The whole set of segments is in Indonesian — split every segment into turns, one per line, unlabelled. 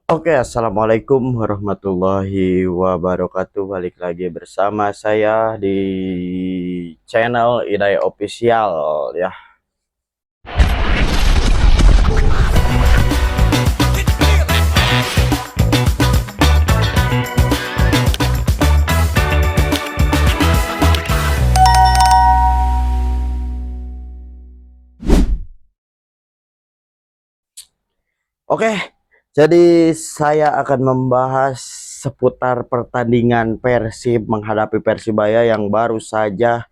Oke, assalamualaikum warahmatullahi wabarakatuh. Balik lagi bersama saya di channel Idai Official ya. Oke, jadi saya akan membahas seputar pertandingan Persib menghadapi Persibaya yang baru saja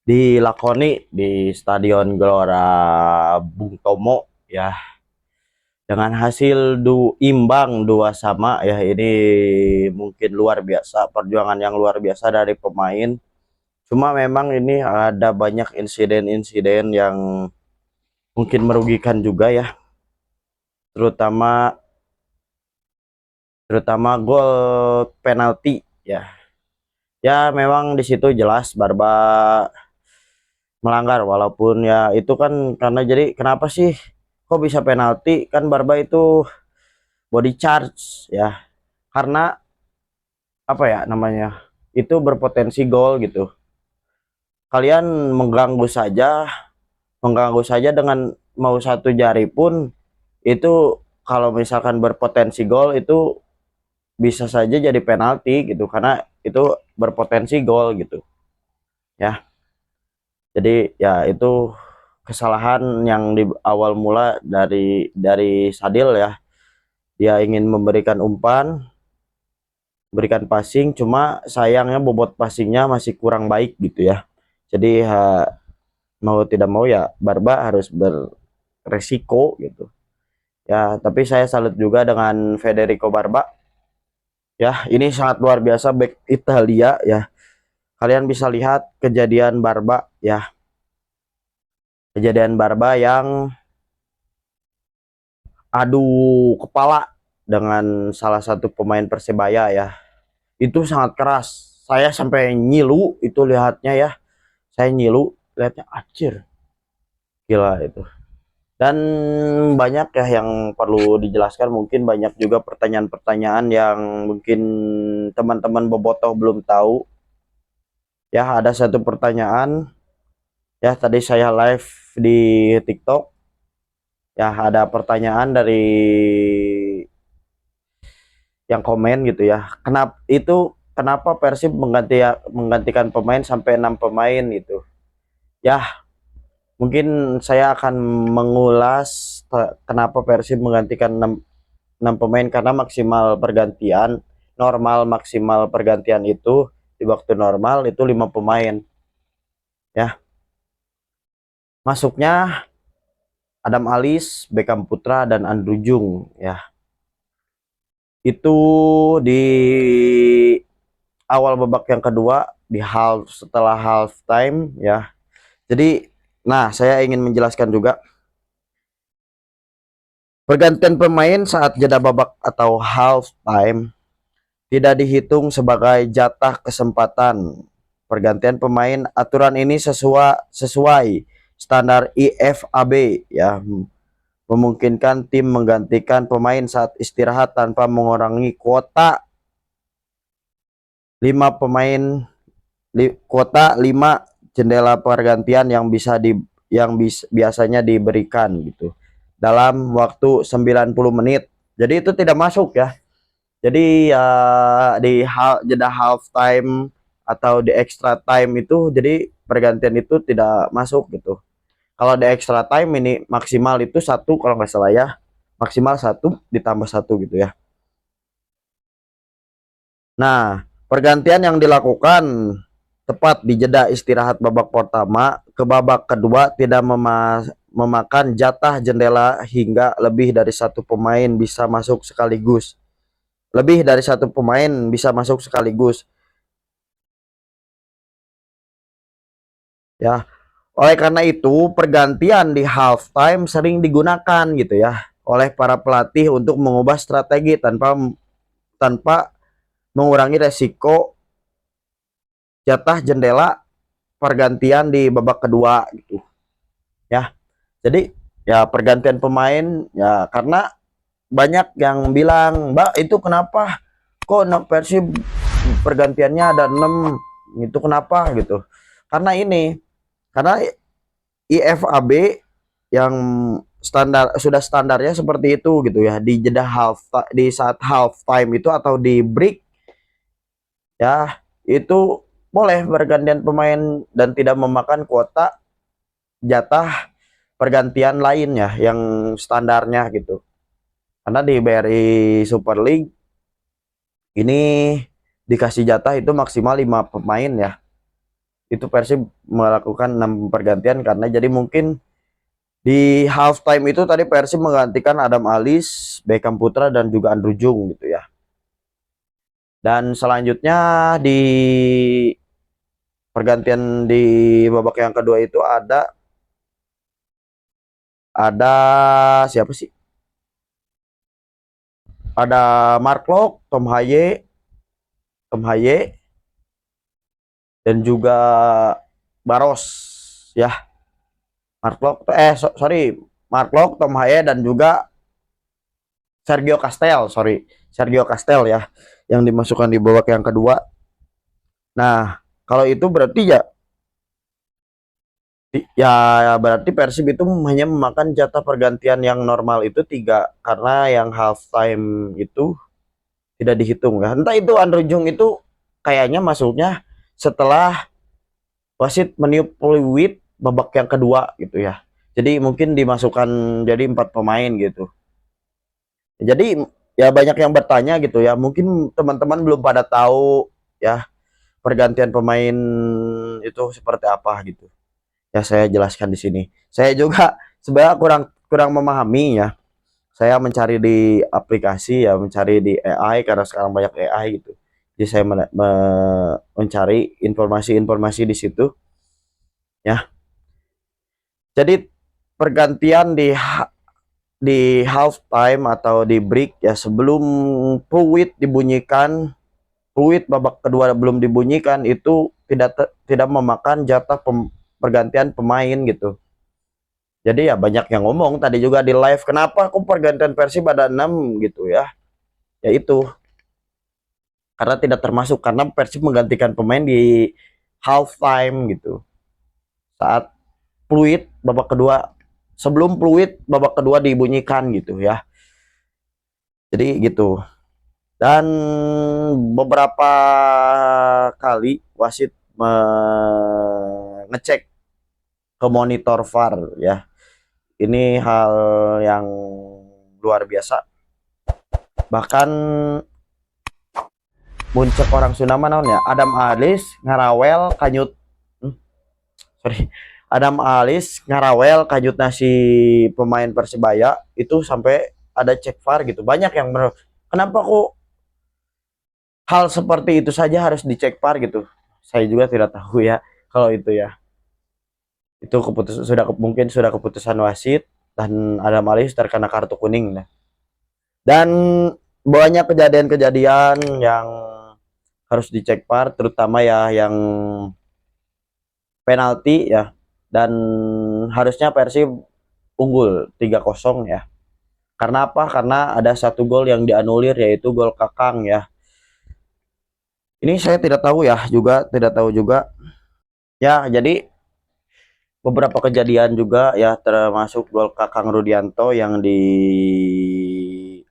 dilakoni di Stadion Gelora Bung Tomo ya, dengan hasil imbang 2-2 ya. Ini mungkin luar biasa, perjuangan yang luar biasa dari pemain. Cuma memang ini ada banyak insiden-insiden yang mungkin merugikan juga ya, terutama terutama gol penalti ya. Ya memang di situ jelas Barba melanggar, walaupun ya itu kan karena, jadi kenapa sih kok bisa penalti, kan Barba itu body charge ya, karena apa ya namanya, itu berpotensi gol gitu. Kalian mengganggu saja dengan mau satu jari pun, itu kalau misalkan berpotensi gol itu bisa saja jadi penalti gitu, karena itu berpotensi gol gitu ya. Jadi ya itu kesalahan yang di awal mula dari Sadil ya. Dia ingin memberikan umpan, berikan passing, cuma sayangnya bobot passingnya masih kurang baik gitu ya. Jadi mau tidak mau ya Barba harus beresiko gitu ya. Tapi saya salut juga dengan Federico Barba ya, ini sangat luar biasa back Italia ya. Kalian bisa lihat kejadian Barba yang adu kepala dengan salah satu pemain Persebaya ya. Itu sangat keras, saya sampai nyilu itu lihatnya ya. Saya nyilu lihatnya, acir, gila itu. Dan banyak ya yang perlu dijelaskan, mungkin banyak juga pertanyaan-pertanyaan yang mungkin teman-teman bobotoh belum tahu ya. Ada satu pertanyaan ya, tadi saya live di TikTok ya, ada pertanyaan dari yang komen gitu ya, kenapa Persib menggantikan pemain sampai 6 pemain gitu ya. Mungkin saya akan mengulas kenapa Persib menggantikan 6 pemain, karena maksimal pergantian itu di waktu normal itu 5 pemain ya. Masuknya Adam Alis, Beckham Putra, dan Andrew Jung ya. Itu di awal babak yang kedua, setelah half time ya. Jadi nah, saya ingin menjelaskan juga pergantian pemain saat jeda babak atau half time tidak dihitung sebagai jatah kesempatan. Pergantian pemain, aturan ini sesuai standar IFAB ya, memungkinkan tim menggantikan pemain saat istirahat tanpa mengurangi kuota 5 jendela pergantian yang biasanya diberikan gitu dalam waktu 90 menit. Jadi itu tidak masuk ya. Jadi jeda half time atau di extra time itu, jadi pergantian itu tidak masuk gitu. Kalau di extra time ini maksimal itu satu kalau nggak salah ya, maksimal satu ditambah satu gitu ya. Nah, pergantian yang dilakukan tepat di jeda istirahat babak pertama ke babak kedua tidak memakan jatah jendela hingga lebih dari satu pemain bisa masuk sekaligus. Lebih dari satu pemain bisa masuk sekaligus ya. Oleh karena itu, pergantian di halftime sering digunakan gitu ya oleh para pelatih untuk mengubah strategi tanpa tanpa mengurangi resiko jatah jendela pergantian di babak kedua gitu ya. Jadi ya pergantian pemain ya, karena banyak yang bilang, Mbak itu kenapa kok Persib pergantiannya ada 6 itu kenapa gitu. Karena ini, karena IFAB yang standarnya seperti itu gitu ya, di jeda di saat half time itu atau di break ya, itu boleh bergantian pemain dan tidak memakan kuota jatah pergantian lainnya yang standarnya gitu. Karena di BRI Super League ini dikasih jatah itu maksimal 5 pemain ya. Itu Persib melakukan 6 pergantian karena jadi mungkin di half time itu tadi Persib menggantikan Adam Alis, Beckham Putra dan juga Andrew Jung gitu ya. Dan selanjutnya di pergantian di babak yang kedua itu ada siapa sih? Ada Mark Locke, Tom Haye dan juga Baros ya. Mark Locke sorry, Mark Locke, Tom Haye dan juga Sergio Castel ya yang dimasukkan di babak yang kedua. Nah, kalau itu berarti ya berarti Persib itu hanya memakan jatah pergantian yang normal itu 3 karena yang half time itu tidak dihitung ya. Entah itu Andrew Jung itu kayaknya masuknya setelah wasit meniup peluit babak yang kedua gitu ya. Jadi mungkin dimasukkan jadi 4 pemain gitu. Jadi ya banyak yang bertanya gitu ya. Mungkin teman-teman belum pada tahu ya pergantian pemain itu seperti apa gitu. Ya saya jelaskan di sini. Saya juga sebenarnya kurang kurang memahami ya. Saya mencari di aplikasi ya, mencari di AI karena sekarang banyak AI gitu. Jadi saya mencari informasi-informasi di situ ya. Jadi pergantian di half time atau di break ya sebelum peluit babak kedua belum dibunyikan itu tidak memakan jatah pergantian pemain gitu. Jadi ya banyak yang ngomong tadi juga di live, kenapa kok pergantian Persib ada 6 gitu ya. Ya itu karena tidak termasuk karena Persib menggantikan pemain di half time gitu. Saat peluit babak kedua sebelum peluit babak kedua dibunyikan gitu ya. Jadi gitu. Dan beberapa kali wasit mengecek ke monitor VAR ya. Ini hal yang luar biasa. Bahkan muncul orang Sunda naon ya, Adam Alis ngarawel kanyut sorry, Adam Alis ngarawel kanyut nasi pemain Persibaya itu sampai ada cek VAR gitu. Banyak yang kenapa kok hal seperti itu saja harus dicek VAR gitu. Saya juga tidak tahu ya kalau itu ya. Itu mungkin sudah keputusan wasit dan Adam Alis terkena kartu kuning nah. Dan banyak kejadian-kejadian yang harus dicek VAR terutama ya yang penalti ya, dan harusnya Persib unggul 3-0 ya. Karena apa? Karena ada satu gol yang dianulir yaitu gol Kakang ya. Ini saya tidak tahu ya, tidak tahu juga. Ya, jadi beberapa kejadian juga ya termasuk gol Kakang Rudianto yang di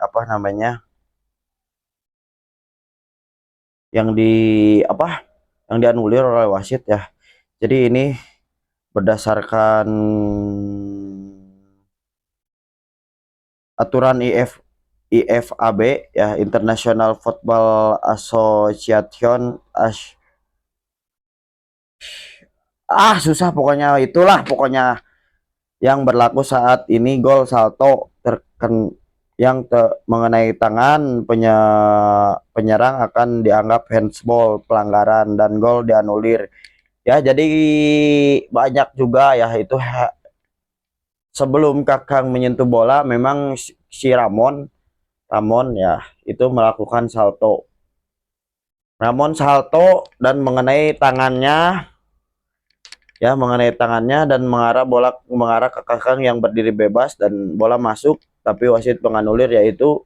apa namanya? Yang di apa? Yang dianulir oleh wasit ya. Jadi ini berdasarkan aturan IFAB ya, International Football Association susah pokoknya, itulah pokoknya yang berlaku saat ini gol salto mengenai tangan penyerang akan dianggap handsball pelanggaran dan gol dianulir ya. Jadi banyak juga ya itu sebelum Kakang menyentuh bola memang si Ramon ya itu melakukan salto dan mengenai tangannya dan mengarah ke Kakang yang berdiri bebas dan bola masuk tapi wasit menganulir, yaitu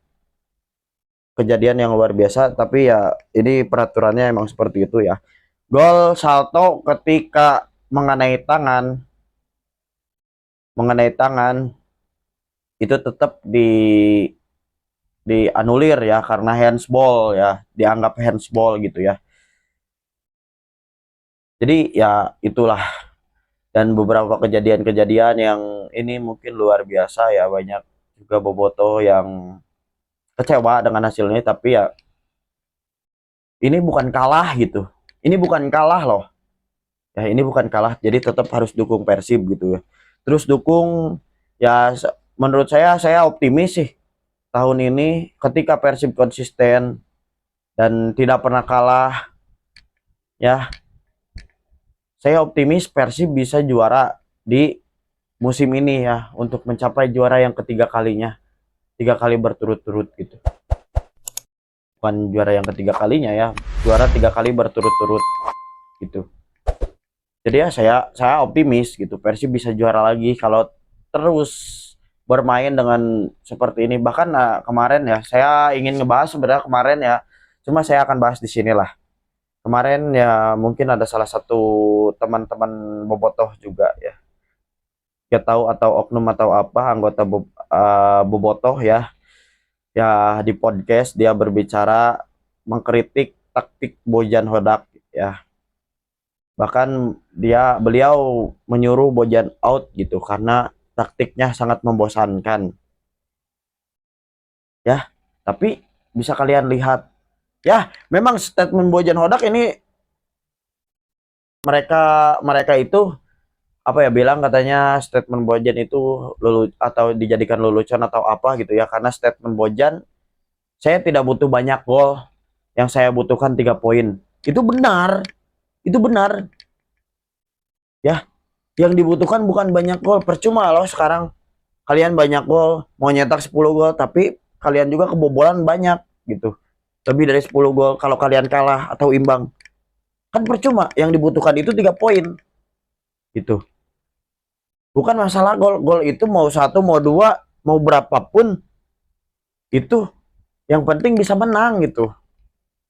kejadian yang luar biasa. Tapi ya ini peraturannya emang seperti itu ya. Gol salto ketika mengenai tangan itu tetap dianulir ya, karena handsball ya, dianggap handsball gitu ya. Jadi ya itulah, dan beberapa kejadian-kejadian yang ini mungkin luar biasa ya, banyak juga bobotoh yang kecewa dengan hasilnya. Tapi ya ini bukan kalah gitu, ini bukan kalah loh ya, ini bukan kalah, jadi tetap harus dukung Persib gitu ya, terus dukung ya. Menurut saya optimis sih tahun ini ketika Persib konsisten dan tidak pernah kalah ya. Saya optimis Persib bisa juara di musim ini ya, untuk mencapai juara yang ketiga kalinya, 3 kali berturut-turut gitu. Bukan juara yang ketiga kalinya ya, juara 3 kali berturut-turut gitu. Jadi ya saya optimis gitu, Persib bisa juara lagi kalau terus bermain dengan seperti ini. Bahkan kemarin ya, saya ingin ngebahas sebenarnya kemarin ya, cuma saya akan bahas di sinilah. Kemarin ya mungkin ada salah satu teman-teman bobotoh juga ya, ya tahu atau oknum atau apa anggota bobotoh ya, ya di podcast dia berbicara mengkritik taktik Bojan Hodak ya. Bahkan beliau menyuruh Bojan out gitu karena taktiknya sangat membosankan ya. Tapi bisa kalian lihat ya, memang statement Bojan Hodak ini, mereka mereka itu apa ya, bilang katanya statement Bojan itu lulu atau dijadikan lelucon atau apa gitu ya, karena statement Bojan, saya tidak butuh banyak gol, yang saya butuhkan 3 poin. Itu benar, itu benar ya. Yang dibutuhkan bukan banyak gol. Percuma loh sekarang kalian banyak gol, mau nyetak 10 gol tapi kalian juga kebobolan banyak gitu, lebih dari 10 gol. Kalau kalian kalah atau imbang kan percuma, yang dibutuhkan itu 3 poin gitu. Bukan masalah gol, gol itu mau satu mau dua mau berapapun itu, yang penting bisa menang gitu,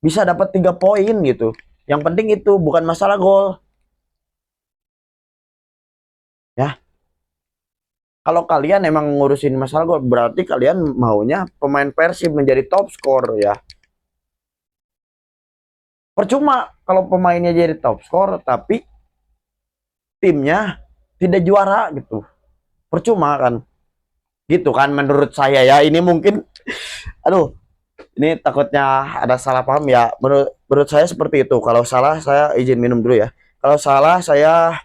bisa dapat 3 poin gitu. Yang penting itu bukan masalah gol ya. Kalau kalian emang ngurusin masalah gol, berarti kalian maunya pemain Persib menjadi top skor ya. Percuma kalau pemainnya jadi top skor tapi timnya tidak juara gitu. Percuma kan. Gitu kan menurut saya ya. Ini mungkin aduh, ini takutnya ada salah paham ya. Menurut saya seperti itu. Kalau salah saya izin minum dulu ya. Kalau salah saya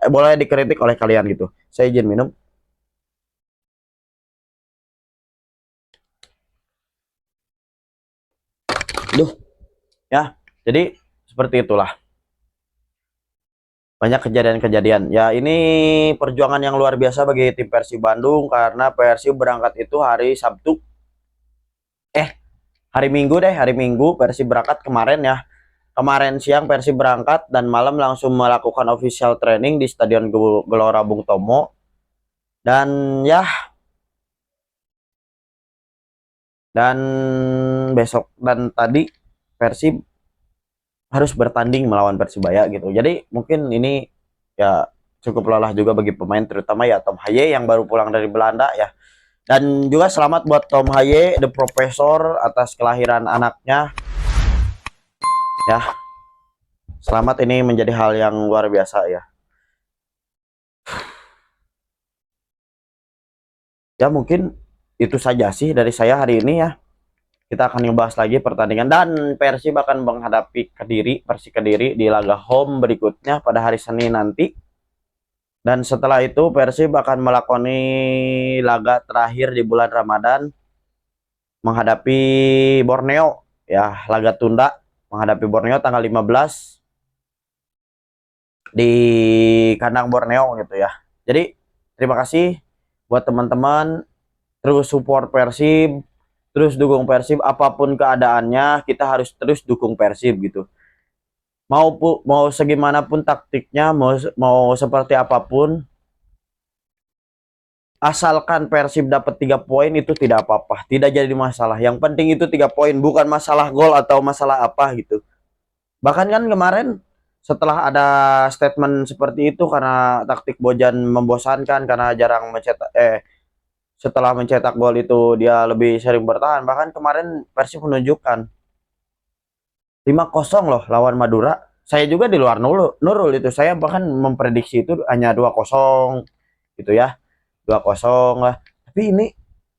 boleh dikritik oleh kalian gitu. Saya izin minum. Duh, ya. Jadi seperti itulah. Banyak kejadian-kejadian. Ya, ini perjuangan yang luar biasa bagi tim Persib Bandung, karena Persib berangkat itu hari Sabtu. Hari Minggu deh, hari Minggu Persib berangkat kemarin ya. Kemarin siang Persib berangkat dan malam langsung melakukan official training di Stadion Gelora Bung Tomo. Dan ya, dan besok dan tadi Persib harus bertanding melawan Persibaya gitu. Jadi mungkin ini ya cukup lelah juga bagi pemain, terutama ya Tom Haye yang baru pulang dari Belanda ya. Dan juga selamat buat Tom Haye, the professor, atas kelahiran anaknya ya. Selamat, ini menjadi hal yang luar biasa ya. Ya mungkin itu saja sih dari saya hari ini ya. Kita akan ngebahas lagi pertandingan, dan Persib akan menghadapi Persik Kediri di laga home berikutnya pada hari Senin nanti. Dan setelah itu Persib akan melakoni laga terakhir di bulan Ramadan menghadapi Borneo ya, laga tunda menghadapi Borneo tanggal 15 di kandang Borneo gitu ya. Jadi terima kasih buat teman-teman, terus support Persib, terus dukung Persib apapun keadaannya, kita harus terus dukung Persib gitu. Mau segimanapun taktiknya, mau seperti apapun, asalkan Persib dapat 3 poin itu tidak apa-apa, tidak jadi masalah. Yang penting itu 3 poin, bukan masalah gol atau masalah apa gitu. Bahkan kan kemarin setelah ada statement seperti itu karena taktik Bojan membosankan karena jarang mencetak setelah mencetak gol itu dia lebih sering bertahan. Bahkan kemarin Persib menunjukkan 5-0 loh lawan Madura. Saya juga di luar Nurul itu. Saya bahkan memprediksi itu hanya 2-0 gitu ya. 2-0 lah. Tapi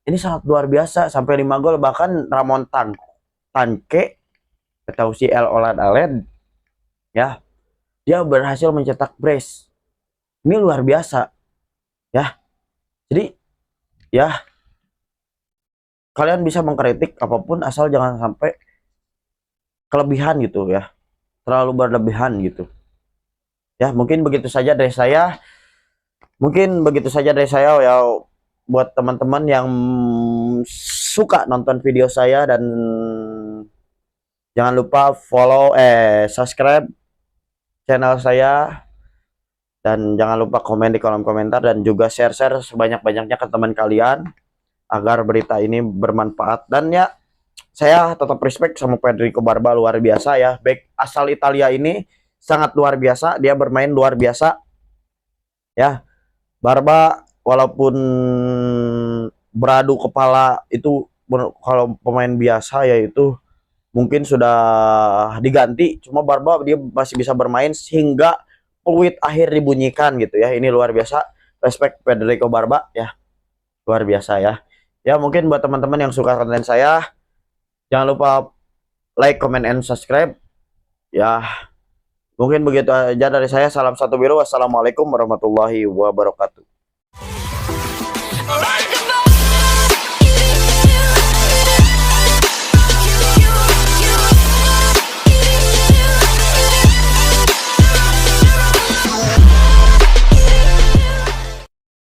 ini sangat luar biasa sampai 5 gol, bahkan Ramon Tanke atau si El Olad Aled ya. Dia berhasil mencetak brace. Ini luar biasa ya. Jadi ya kalian bisa mengkritik apapun asal jangan sampai kelebihan gitu ya. Terlalu berlebihan gitu. Ya, mungkin begitu saja dari saya. Ya, buat teman-teman yang suka nonton video saya, dan jangan lupa subscribe channel saya, dan jangan lupa komen di kolom komentar dan juga share sebanyak-banyaknya ke teman kalian agar berita ini bermanfaat. Dan ya, saya tetap respect sama Federico Barba, luar biasa ya. Back asal Italia ini sangat luar biasa, dia bermain luar biasa ya. Barba walaupun beradu kepala itu, kalau pemain biasa ya itu mungkin sudah diganti, cuma Barba dia masih bisa bermain hingga peluit akhir dibunyikan gitu ya. Ini luar biasa, respect Federico Barba ya, luar biasa ya. Ya, mungkin buat teman-teman yang suka konten saya, jangan lupa like, comment, and subscribe ya. Mungkin begitu aja dari saya. Salam satu biru. Wassalamualaikum warahmatullahi wabarakatuh.